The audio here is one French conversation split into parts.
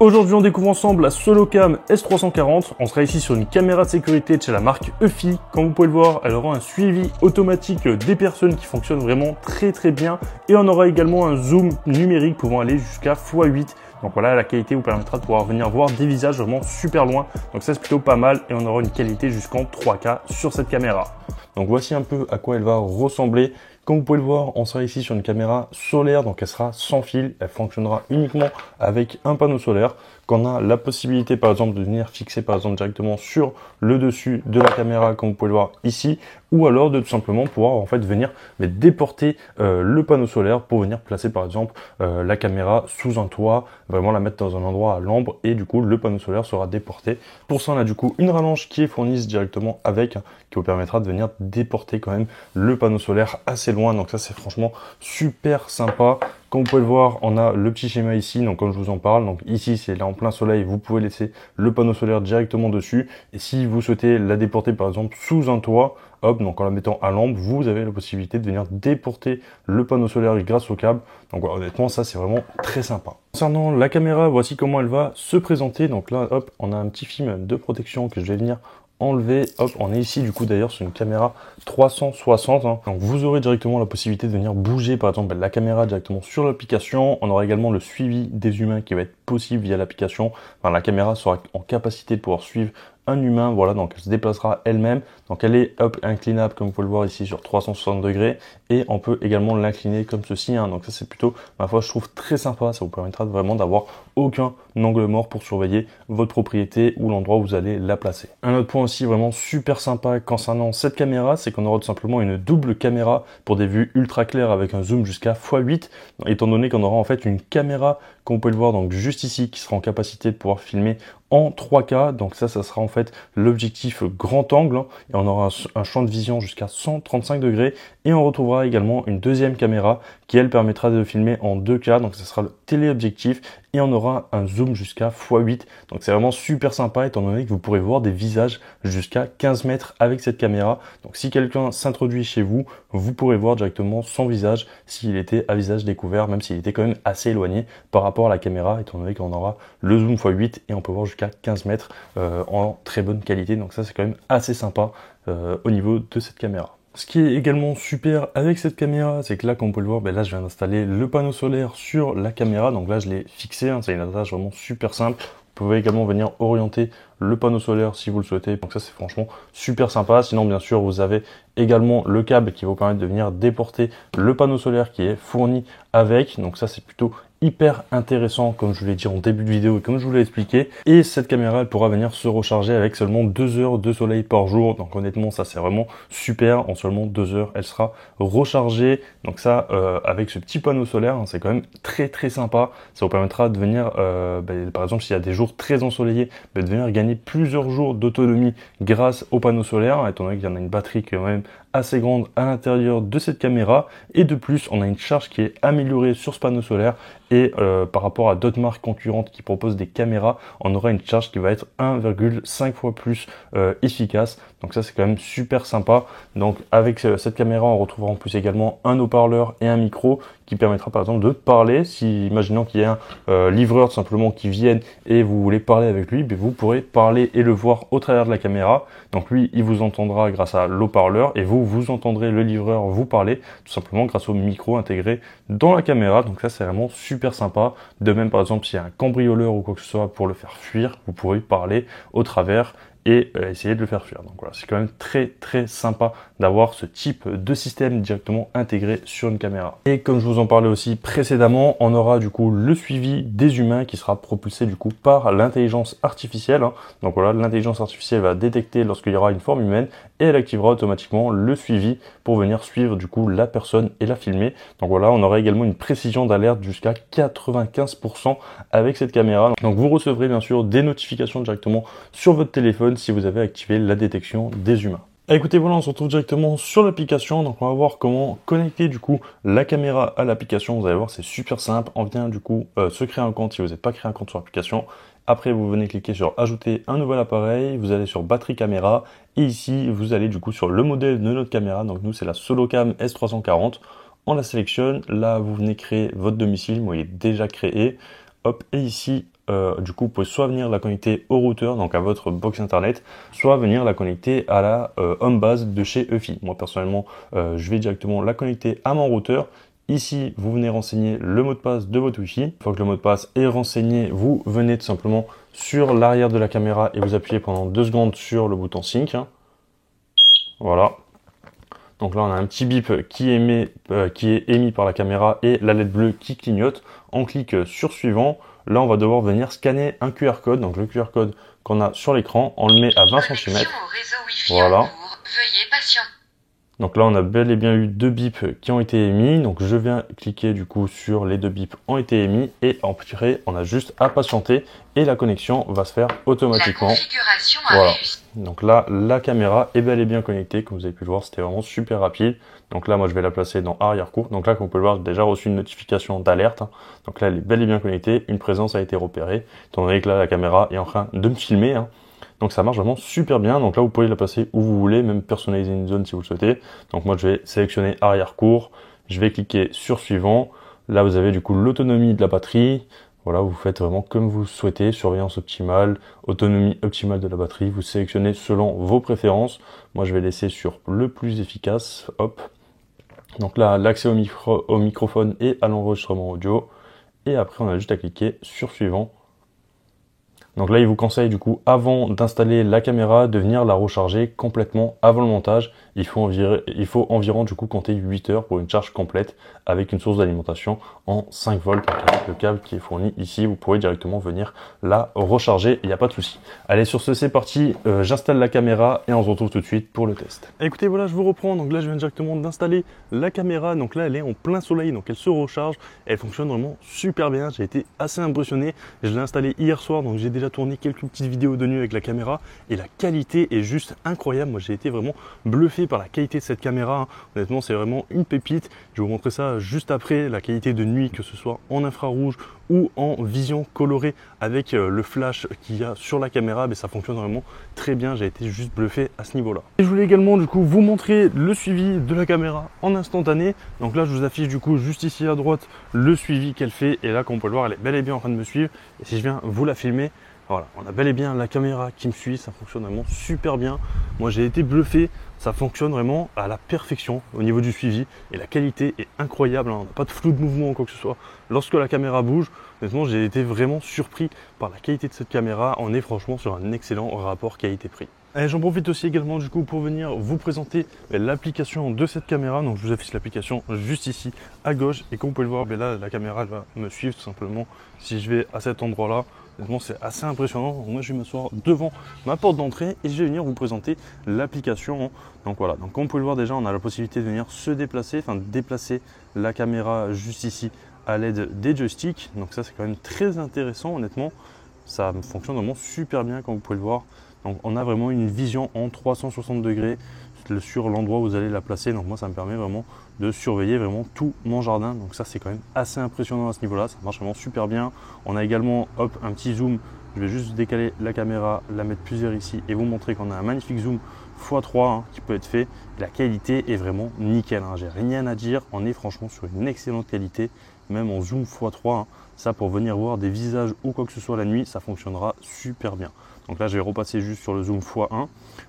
Aujourd'hui, on découvre ensemble la Solocam S340. On sera ici sur une caméra de sécurité de chez la marque EFI. Comme vous pouvez le voir, elle aura un suivi automatique des personnes qui fonctionne vraiment très bien. Et on aura également un zoom numérique pouvant aller jusqu'à x8. Donc voilà, la qualité vous permettra de pouvoir venir voir des visages vraiment super loin. Donc ça, c'est plutôt pas mal et on aura une qualité jusqu'en 3K sur cette caméra. Donc voici un peu à quoi elle va ressembler. Comme vous pouvez le voir, on sera ici sur une caméra solaire, donc elle sera sans fil, elle fonctionnera uniquement avec un panneau solaire, qu'on a la possibilité par exemple de venir fixer par exemple directement sur le dessus de la caméra, comme vous pouvez le voir ici, ou alors de tout simplement pouvoir en fait venir déporter le panneau solaire pour venir placer par exemple la caméra sous un toit, vraiment la mettre dans un endroit à l'ombre et du coup le panneau solaire sera déporté. Pour ça on a du coup une rallonge qui est fournie directement avec, qui vous permettra de venir déporter quand même le panneau solaire assez loin, donc ça c'est franchement super sympa. Comme vous pouvez le voir, on a le petit schéma ici, donc comme je vous en parle, donc ici c'est là en plein soleil, vous pouvez laisser le panneau solaire directement dessus, et si vous souhaitez la déporter par exemple sous un toit, hop, donc en la mettant à l'ombre, vous avez la possibilité de venir déporter le panneau solaire grâce au câble. Donc voilà, honnêtement ça c'est vraiment très sympa. Concernant la caméra, voici comment elle va se présenter. Donc là, hop, on a un petit film de protection que je vais venir enlever. Hop, on est ici du coup d'ailleurs sur une caméra 360, hein. Donc vous aurez directement la possibilité de venir bouger par exemple la caméra directement sur l'application. On aura également le suivi des humains qui va être possible via l'application. Enfin, la caméra sera en capacité de pouvoir suivre un humain, voilà, donc elle se déplacera elle-même. Donc elle est hop inclinable comme vous pouvez le voir ici sur 360 degrés et on peut également l'incliner comme ceci, hein. Donc ça c'est plutôt, ma foi, je trouve très sympa. Ça vous permettra vraiment d'avoir aucun angle mort pour surveiller votre propriété ou l'endroit où vous allez la placer. Un autre point aussi vraiment super sympa concernant cette caméra, c'est qu'on aura tout simplement une double caméra pour des vues ultra claires avec un zoom jusqu'à x8, étant donné qu'on aura en fait une caméra, comme vous pouvez le voir donc juste ici, qui sera en capacité de pouvoir filmer en 3K. Donc ça sera en fait l'objectif grand angle, hein, et on aura un champ de vision jusqu'à 135 degrés et on retrouvera également une deuxième caméra qui elle permettra de filmer en 2K, donc ce sera le téléobjectif et on aura un zoom jusqu'à x8. Donc c'est vraiment super sympa étant donné que vous pourrez voir des visages jusqu'à 15 mètres avec cette caméra. Donc si quelqu'un s'introduit chez vous, vous pourrez voir directement son visage s'il était à visage découvert, même s'il était quand même assez éloigné par rapport à la caméra, étant donné qu'on aura le zoom x8 et on peut voir jusqu'à 15 mètres en très bonne qualité. Donc ça c'est quand même assez sympa au niveau de cette caméra. Ce qui est également super avec cette caméra, c'est que là, comme vous pouvez le voir, ben là, je viens d'installer le panneau solaire sur la caméra. Donc là, je l'ai fixé, hein, c'est une attache vraiment super simple. Vous pouvez également venir orienter le panneau solaire si vous le souhaitez. Donc ça, c'est franchement super sympa. Sinon, bien sûr, vous avez également le câble qui va vous permettre de venir déporter le panneau solaire qui est fourni avec. Donc ça, c'est plutôt hyper intéressant, comme je vous l'ai dit en début de vidéo et comme je vous l'ai expliqué. Et cette caméra, elle pourra venir se recharger avec seulement 2 heures de soleil par jour. Donc honnêtement, ça c'est vraiment super. En seulement 2 heures, elle sera rechargée. Donc ça, avec ce petit panneau solaire, hein, c'est quand même très sympa. Ça vous permettra de venir, par exemple, s'il y a des jours très ensoleillés, de venir gagner plusieurs jours d'autonomie grâce au panneau solaire, étant donné qu'il y en a une batterie quand même assez grande à l'intérieur de cette caméra. Et de plus, on a une charge qui est améliorée sur ce panneau solaire. Et par rapport à d'autres marques concurrentes qui proposent des caméras, on aura une charge qui va être 1,5 fois plus efficace. Donc ça c'est quand même super sympa. Donc avec cette caméra, on retrouvera en plus également un haut-parleur et un micro qui permettra par exemple de parler. Si imaginons qu'il y a un livreur tout simplement qui vienne et vous voulez parler avec lui, vous pourrez parler et le voir au travers de la caméra. Donc lui, il vous entendra grâce à l'haut-parleur et vous entendrez le livreur vous parler tout simplement grâce au micro intégré dans la caméra. Donc ça c'est vraiment super sympa. De même par exemple s'il y a un cambrioleur ou quoi que ce soit pour le faire fuir, vous pourrez parler au travers et essayer de le faire fuir. Donc voilà, c'est quand même très sympa d'avoir ce type de système directement intégré sur une caméra. Et comme je vous en parlais aussi précédemment, on aura du coup le suivi des humains qui sera propulsé du coup par l'intelligence artificielle, hein. Donc voilà, l'intelligence artificielle va détecter lorsqu'il y aura une forme humaine et elle activera automatiquement le suivi pour venir suivre du coup la personne et la filmer. Donc voilà, on aura également une précision d'alerte jusqu'à 95% avec cette caméra. Donc vous recevrez bien sûr des notifications directement sur votre téléphone si vous avez activé la détection des humains. Écoutez, voilà, on se retrouve directement sur l'application. Donc, on va voir comment connecter du coup la caméra à l'application. Vous allez voir, c'est super simple. On vient du coup se créer un compte si vous n'avez pas créé un compte sur l'application. Après, vous venez cliquer sur ajouter un nouvel appareil. Vous allez sur batterie caméra. Et ici, vous allez du coup sur le modèle de notre caméra. Donc, nous, c'est la Solocam S340. On la sélectionne. Là, vous venez créer votre domicile. Moi, il est déjà créé. Hop, et ici, du coup, vous pouvez soit venir la connecter au routeur, donc à votre box internet, soit venir la connecter à la home base de chez EFI. Moi, personnellement, je vais directement la connecter à mon routeur. Ici, vous venez renseigner le mot de passe de votre Wi-Fi. Une fois que le mot de passe est renseigné, vous venez tout simplement sur l'arrière de la caméra et vous appuyez pendant 2 secondes sur le bouton Sync. Voilà. Donc là, on a un petit bip qui est émis par la caméra et la LED bleue qui clignote. On clique sur Suivant. Là, on va devoir venir scanner un QR code. Donc le QR code qu'on a sur l'écran, on le met à 20 cm. Voilà. Veuillez patienter. Donc là, on a bel et bien eu 2 bips qui ont été émis. Donc je viens cliquer du coup sur les 2 bips ont été émis et après, on a juste à patienter et la connexion va se faire automatiquement. La configuration a voilà. réussi. Donc là, la caméra est bel et bien connectée. Comme vous avez pu le voir, c'était vraiment super rapide. Donc là, moi, je vais la placer dans arrière-cour. Donc là, comme vous pouvez le voir, j'ai déjà reçu une notification d'alerte. Donc là, elle est bel et bien connectée. Une présence a été repérée. Étant donné que là, la caméra est en train de me filmer. Donc ça marche vraiment super bien. Donc là, vous pouvez la placer où vous voulez, même personnaliser une zone si vous le souhaitez. Donc moi, je vais sélectionner arrière-cour. Je vais cliquer sur Suivant. Là, vous avez du coup l'autonomie de la batterie. Voilà, vous faites vraiment comme vous souhaitez. Surveillance optimale, autonomie optimale de la batterie. Vous sélectionnez selon vos préférences. Moi, je vais laisser sur le plus efficace. Hop. Donc là, l'accès au microphone et à l'enregistrement audio. Et après, on a juste à cliquer sur Suivant. Donc là, il vous conseille du coup, avant d'installer la caméra, de venir la recharger complètement avant le montage. Il faut environ du coup compter 8 heures pour une charge complète avec une source d'alimentation en 5 volts. Avec le câble qui est fourni ici, vous pourrez directement venir la recharger, il n'y a pas de souci. Allez, sur ce, c'est parti. J'installe la caméra et on se retrouve tout de suite pour le test. Écoutez, voilà, je vous reprends. Donc là, je viens directement d'installer la caméra. Donc là, elle est en plein soleil, donc elle se recharge. Elle fonctionne vraiment super bien. J'ai été assez impressionné. Je l'ai installée hier soir, donc j'ai déjà tourné quelques petites vidéos de nuit avec la caméra et la qualité est juste incroyable. Moi, j'ai été vraiment bluffé par la qualité de cette caméra. Honnêtement, c'est vraiment une pépite. Je vais vous montrer ça juste après. La qualité de nuit, que ce soit en infrarouge ou en vision colorée avec le flash qu'il y a sur la caméra, mais ça fonctionne vraiment très bien. J'ai été juste bluffé à ce niveau-là. Et je voulais également du coup vous montrer le suivi de la caméra en instantané. Donc là, je vous affiche du coup juste ici à droite le suivi qu'elle fait. Et là, comme on peut le voir, elle est bel et bien en train de me suivre. Et si je viens vous la filmer, voilà, on a bel et bien la caméra qui me suit, ça fonctionne vraiment super bien. Moi, j'ai été bluffé, ça fonctionne vraiment à la perfection au niveau du suivi et la qualité est incroyable. On n'a pas de flou de mouvement ou quoi que ce soit. Lorsque la caméra bouge, honnêtement, j'ai été vraiment surpris par la qualité de cette caméra. On est franchement sur un excellent rapport qualité-prix. J'en profite aussi également du coup pour venir vous présenter l'application de cette caméra. Donc je vous affiche l'application juste ici à gauche et comme vous pouvez le voir, là la caméra elle va me suivre tout simplement si je vais à cet endroit là. Honnêtement, c'est assez impressionnant. Moi, je vais m'asseoir devant ma porte d'entrée et je vais venir vous présenter l'application. Donc voilà, donc comme vous pouvez le voir déjà, on a la possibilité de venir se déplacer, enfin déplacer la caméra juste ici à l'aide des joysticks. Donc ça, c'est quand même très intéressant, honnêtement. Ça fonctionne vraiment super bien, comme vous pouvez le voir. Donc on a vraiment une vision en 360 degrés sur l'endroit où vous allez la placer. Donc moi, ça me permet vraiment de surveiller vraiment tout mon jardin. Donc ça, c'est quand même assez impressionnant à ce niveau-là. Ça marche vraiment super bien. On a également un petit zoom. Je vais juste décaler la caméra, la mettre plus vers ici et vous montrer qu'on a un magnifique zoom x3 qui peut être fait. La qualité est vraiment nickel. J'ai rien à dire. On est franchement sur une excellente qualité. Même en zoom x3, ça pour venir voir des visages ou quoi que ce soit la nuit, ça fonctionnera super bien. Donc là, je vais repasser juste sur le zoom x1.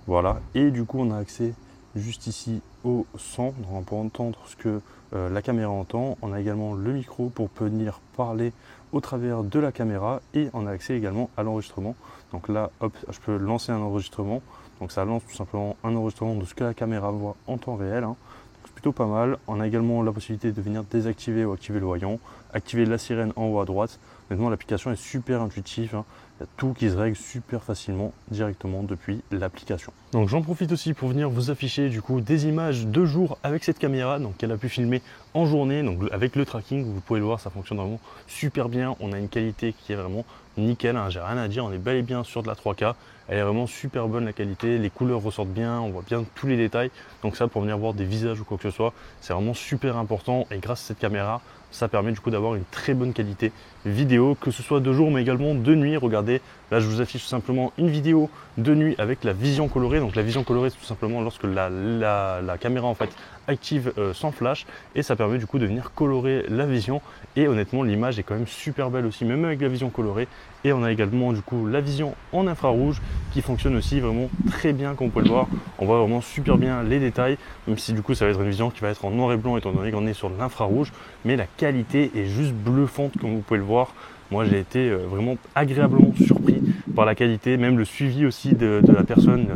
Voilà. Et du coup, on a accès juste ici au son. Donc on peut entendre ce que la caméra entend. On a également le micro pour venir parler au travers de la caméra et on a accès également à l'enregistrement. Donc là, hop, je peux lancer un enregistrement. Donc ça lance tout simplement un enregistrement de ce que la caméra voit en temps réel. C'est plutôt pas mal. On a également la possibilité de venir désactiver ou activer le voyant, activer la sirène en haut à droite. Maintenant, l'application est super intuitive. Il y a tout qui se règle super facilement directement depuis l'application. Donc j'en profite aussi pour venir vous afficher du coup des images de jour avec cette caméra, donc qu'elle a pu filmer en journée. Donc avec le tracking, vous pouvez le voir, ça fonctionne vraiment super bien. On a une qualité qui est vraiment nickel, j'ai rien à dire. On est bel et bien sur de la 3K. Elle est vraiment super bonne la qualité, les couleurs ressortent bien, on voit bien tous les détails. Donc ça, pour venir voir des visages ou quoi que ce soit, c'est vraiment super important. Et grâce à cette caméra, ça permet du coup d'avoir une très bonne qualité vidéo, que ce soit de jour mais également de nuit. Regardez regarder. Là, je vous affiche tout simplement une vidéo de nuit avec la vision colorée. Donc la vision colorée, c'est tout simplement lorsque la caméra en fait active sans flash, et ça permet du coup de venir colorer la vision. Et honnêtement, l'image est quand même super belle aussi, même avec la vision colorée. Et on a également du coup la vision en infrarouge qui fonctionne aussi vraiment très bien, comme vous pouvez le voir. On voit vraiment super bien les détails, même si du coup ça va être une vision qui va être en noir et blanc étant donné qu'on est sur l'infrarouge, mais la qualité est juste bluffante comme vous pouvez le voir. Moi j'ai été vraiment agréablement surpris par la qualité, même le suivi aussi de la personne,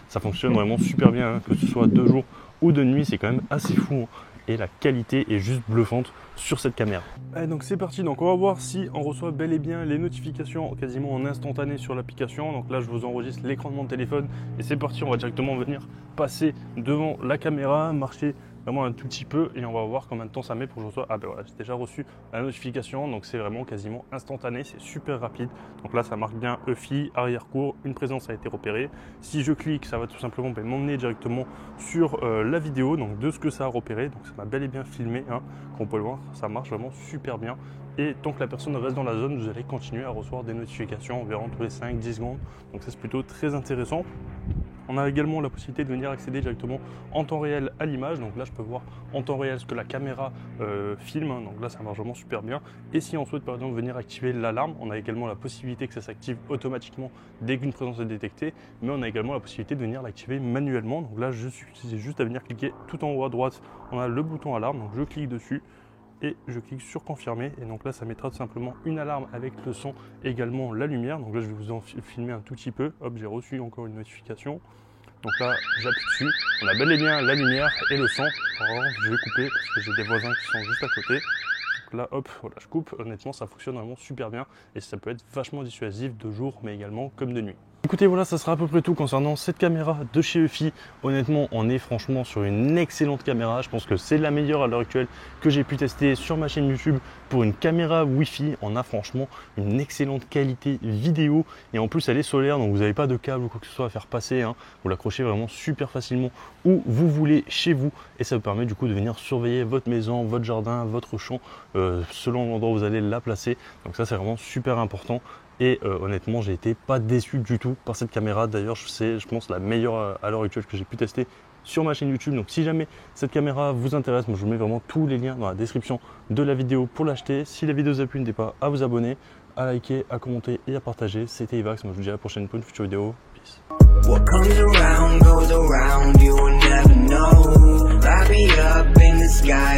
ça fonctionne vraiment super bien, hein, que ce soit de jour ou de nuit, c'est quand même assez fou, hein. Et la qualité est juste bluffante sur cette caméra. Allez, donc c'est parti, donc on va voir si on reçoit bel et bien les notifications quasiment en instantané sur l'application. Donc là je vous enregistre l'écran de mon téléphone et c'est parti, on va directement venir passer devant la caméra, marcher vraiment un tout petit peu et on va voir combien de temps ça met pour que je reçoive. Ah ben voilà, j'ai déjà reçu la notification, donc c'est vraiment quasiment instantané, c'est super rapide. Donc là ça marque bien EFI, arrière-cour, une présence a été repérée. Si je clique, ça va tout simplement m'emmener directement sur la vidéo, donc de ce que ça a repéré. Donc ça m'a bel et bien filmé, hein, comme on peut le voir, ça marche vraiment super bien. Et tant que la personne reste dans la zone, vous allez continuer à recevoir des notifications environ tous les 5-10 secondes. Donc ça c'est plutôt très intéressant. On a également la possibilité de venir accéder directement en temps réel à l'image. Donc là, je peux voir en temps réel ce que la caméra filme. Donc là, ça marche vraiment super bien. Et si on souhaite par exemple venir activer l'alarme, on a également la possibilité que ça s'active automatiquement dès qu'une présence est détectée. Mais on a également la possibilité de venir l'activer manuellement. Donc là, c'est juste à venir cliquer tout en haut à droite. On a le bouton alarme. Donc je clique dessus et je clique sur confirmer, et donc là ça mettra tout simplement une alarme avec le son, également la lumière. Donc là je vais vous en filmer un tout petit peu. Hop, j'ai reçu encore une notification, donc là j'appuie dessus, on a bel et bien la lumière et le son. Alors je vais couper parce que j'ai des voisins qui sont juste à côté. Donc là hop, voilà, je coupe. Honnêtement ça fonctionne vraiment super bien et ça peut être vachement dissuasif de jour mais également comme de nuit. Écoutez, voilà, ça sera à peu près tout concernant cette caméra de chez EFI. Honnêtement, on est franchement sur une excellente caméra. Je pense que c'est la meilleure à l'heure actuelle que j'ai pu tester sur ma chaîne YouTube. Pour une caméra Wi-Fi, on a franchement une excellente qualité vidéo. Et en plus, elle est solaire, donc vous n'avez pas de câble ou quoi que ce soit à faire passer, hein. Vous l'accrochez vraiment super facilement où vous voulez chez vous. Et ça vous permet du coup de venir surveiller votre maison, votre jardin, votre champ, selon l'endroit où vous allez la placer. Donc ça, c'est vraiment super important. Et honnêtement, j'ai été pas déçu du tout par cette caméra. D'ailleurs, je pense la meilleure à l'heure actuelle que j'ai pu tester sur ma chaîne YouTube. Donc si jamais cette caméra vous intéresse, moi je vous mets vraiment tous les liens dans la description de la vidéo pour l'acheter. Si la vidéo vous a plu, n'hésitez pas à vous abonner, à liker, à commenter et à partager. C'était Ivax, moi je vous dis à la prochaine pour une future vidéo. Peace. What comes around goes around, you will never know. Wrap me up in the sky.